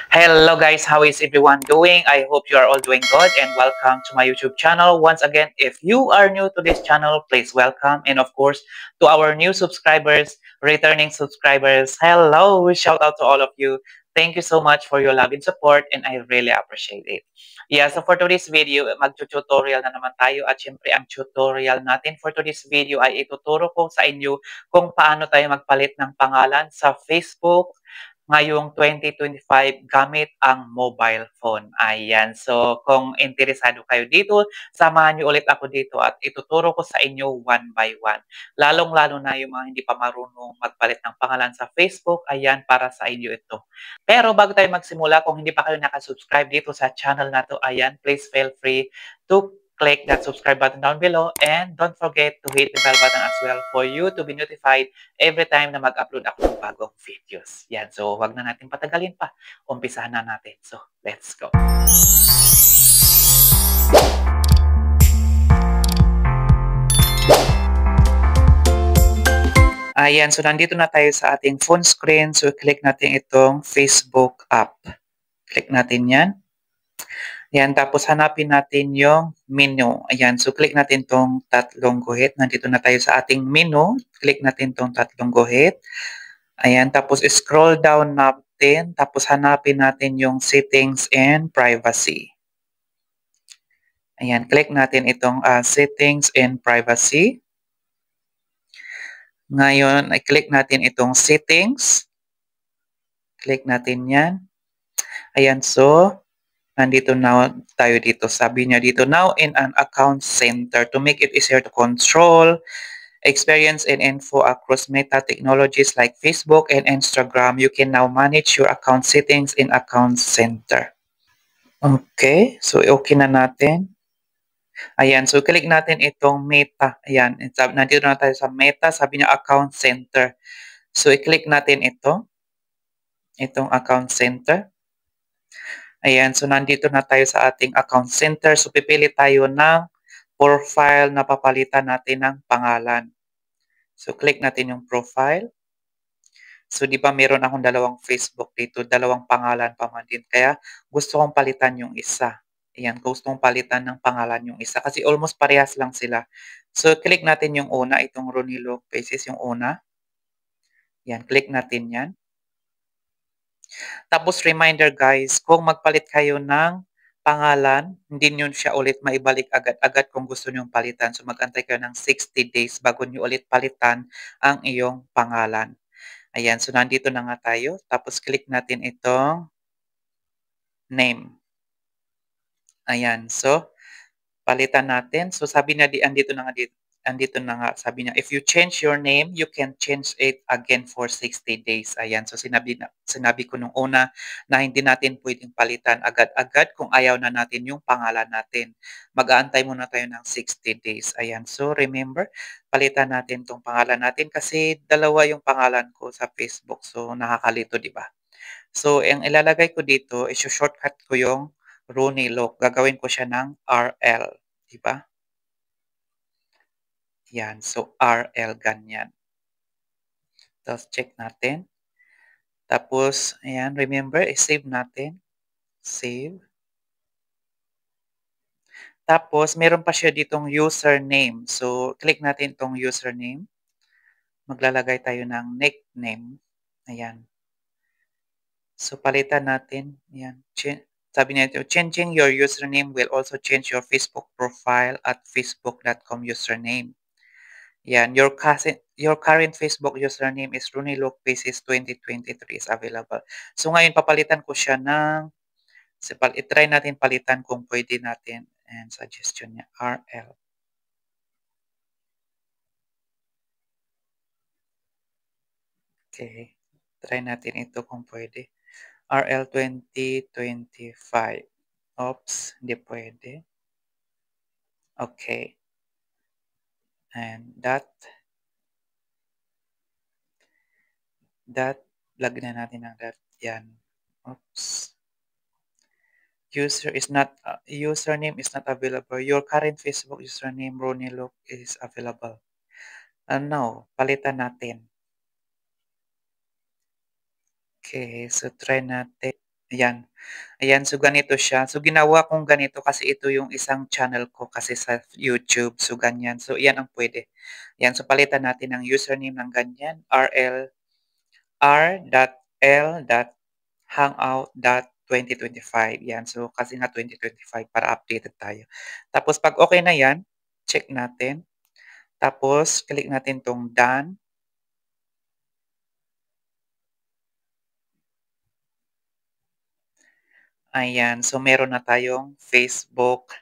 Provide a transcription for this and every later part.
Hello guys, how is everyone doing? I hope you are all doing good and welcome to my YouTube channel. Once again, if you are new to this channel, please welcome. And of course, to our new subscribers, returning subscribers, hello! Shout out to all of you. Thank you so much for your love and support and I really appreciate it. Yeah, so for today's video, mag-tutorial na naman tayo at syempre ang tutorial natin for today's video ay ituturo ko sa inyo kung paano tayo magpalit ng pangalan sa Facebook ngayong 2025 gamit ang mobile phone. Ayan. So, kung interesado kayo dito, samahan niyo ulit ako dito at ituturo ko sa inyo one by one. Lalong-lalo na yung mga hindi pa marunong magpalit ng pangalan sa Facebook, ayan, para sa inyo ito. Pero bago tayo magsimula, kung hindi pa kayo nakasubscribe dito sa channel na to, ayan, please feel free to click that subscribe button down below and don't forget to hit the bell button as well for you to be notified every time na mag-upload ako ng bagong videos. Yan. So, wag na natin patagalin pa. Umpisahan na natin. So, let's go. Ayan. So, nandito na tayo sa ating phone screen. So, click natin itong Facebook app. Click natin yan. Yan, tapos hanapin natin yung menu. Ayan, so click natin tong tatlong guhit. Nandito na tayo sa ating menu. Click natin tong tatlong guhit. Ayan, tapos scroll down natin. Tapos hanapin natin yung settings and privacy. Ayan, click natin itong settings and privacy. Ngayon, i-click natin itong settings. Click natin yan. Ayan, so nandito na tayo dito. Sabi niya dito, now in an account center to make it easier to control, experience and info across meta technologies like Facebook and Instagram, you can now manage your account settings in account center. Okay, so okay na natin. Ayan, so click natin itong meta. Ayan, nandito na tayo sa meta. Sabi niya account center. So i-click natin itong account center. Ayan, so nandito na tayo sa ating account center. So pipili tayo ng profile na papalitan natin ng pangalan. So click natin yung profile. So di ba meron akong dalawang Facebook dito, dalawang pangalan pa man din. Kaya gusto kong palitan yung isa. Ayan, gusto kong palitan ng pangalan yung isa kasi almost parehas lang sila. So click natin yung una, itong Ronilo Faces yung una. Ayan, click natin yan. Tapos reminder guys, kung magpalit kayo ng pangalan, hindi nyo siya ulit maibalik agad-agad kung gusto nyo palitan. So mag-antay kayo ng 60 days bago nyo ulit palitan ang iyong pangalan. Ayan, so nandito na nga tayo. Tapos click natin itong name. Ayan, so palitan natin. So sabi na andito na nga, sabi niya, if you change your name, you can change it again for 60 days. Ayan, so sinabi ko nung una na hindi natin pwedeng palitan agad-agad kung ayaw na natin yung pangalan natin. Mag-aantay muna tayo ng 60 days. Ayan, so remember, palitan natin tong pangalan natin kasi dalawa yung pangalan ko sa Facebook. So nakakalito, di ba? So, ang ilalagay ko dito, shortcut ko yung Rooney Look. Gagawin ko siya ng RL. Di ba? Yan. So, RL ganyan. Tapos, check natin. Tapos, ayan. Remember, save natin. Save. Tapos, meron pa siya ditong username. So, click natin itong username. Maglalagay tayo ng nickname. Ayan. So, palitan natin. Ayan. Sabi niya ito, changing your username will also change your Facebook profile at facebook.com username. Yan, your current Facebook username is RooneyLookFaces 2023 is available. So ngayon papalitan ko siya ng i-try natin palitan kung pwede natin and suggestion niya RL. Okay. Try natin ito kung pwede. RL 2025. Oops, hindi pwede. Okay. And that, lagyan na natin ng that. Yan. Oops. Username is not available. Your current Facebook username, Rooney Look, is available. No, palitan natin. Okay, so try natin. Ayan. Ayan, so ganito siya. So ginawa kong ganito kasi ito yung isang channel ko kasi sa YouTube. So ganyan. So iyan ang pwede. Ayan, so palitan natin ang username ng ganyan. r.l.hangout.2025. Yan. So kasi nga 2025 para updated tayo. Tapos pag okay na yan, check natin. Tapos click natin tong done. Ayan. So meron na tayong Facebook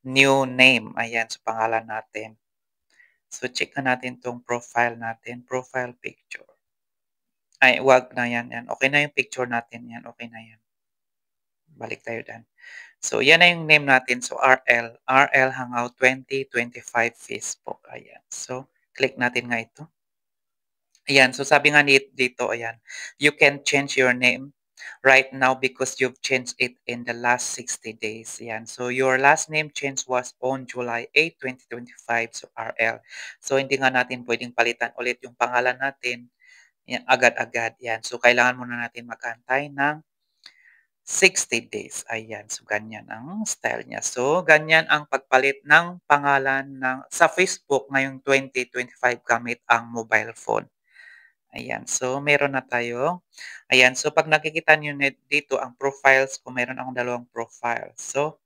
new name. Ayan. So pangalan natin. So, check na natin 'tong profile natin, profile picture. Ay, wag na 'yan, 'yan. Okay na yung picture natin, 'yan, okay na 'yan. Balik tayo diyan. So, 'yan na yung name natin. So, RL Hangout 2025 Facebook, ayan. So, click natin nga ito. Ayan, so sabi nga dito, ayan, you can change your name right now because you've changed it in the last 60 days. Ayan, so your last name change was on July 8, 2025, so RL. So hindi nga natin pwedeng palitan ulit yung pangalan natin yan, agad-agad. Yan, so kailangan muna natin mag-antay ng 60 days. Ayan, so ganyan ang style niya. So ganyan ang pagpalit ng pangalan sa Facebook ngayong 2025 gamit ang mobile phone. Ayan, so meron na tayo. Ayan, so pag nakikita niyo dito ang profiles ko, meron akong dalawang profile. So,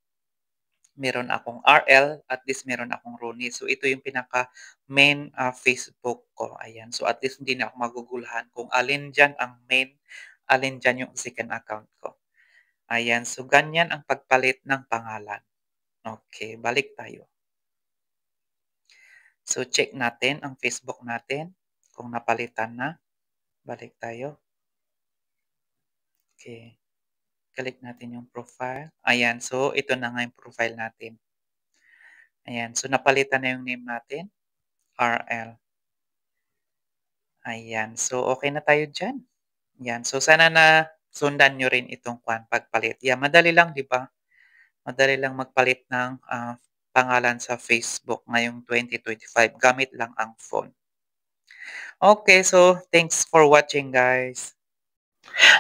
meron akong RL at least meron akong Rooney. So, ito yung pinaka main Facebook ko. Ayan, so at least hindi na ako maguguluhan kung alin dyan ang main, alin dyan yung second account ko. Ayan, so ganyan ang pagpalit ng pangalan. Okay, balik tayo. So, check natin ang Facebook natin kung napalitan na. Balik tayo. Okay. Click natin yung profile. Ayan, so ito na nga yung profile natin. Ayan, so napalitan na yung name natin, RL. Ayan, so okay na tayo dyan. Ayan, so sana na sundan nyo rin itong pagpalit. Yeah, madali lang, di ba? Madali lang magpalit ng pangalan sa Facebook ngayong 2025 gamit lang ang phone. Okay, so thanks for watching, guys.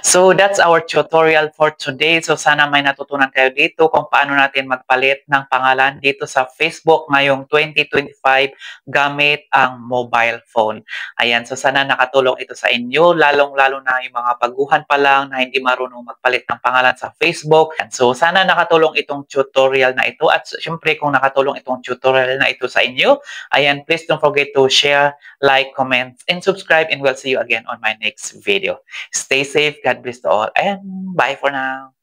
So that's our tutorial for today. So sana may natutunan kayo dito kung paano natin magpalit ng pangalan dito sa Facebook ngayong 2025 gamit ang mobile phone. Ayan, so sana nakatulong ito sa inyo, lalong-lalo na yung mga baguhan pa lang na hindi marunong magpalit ng pangalan sa Facebook. So sana nakatulong itong tutorial na ito at syempre kung nakatulong itong tutorial na ito sa inyo, ayan, please don't forget to share, like, comment, and subscribe, and we'll see you again on my next video. Stay safe. God bless to all. And bye for now.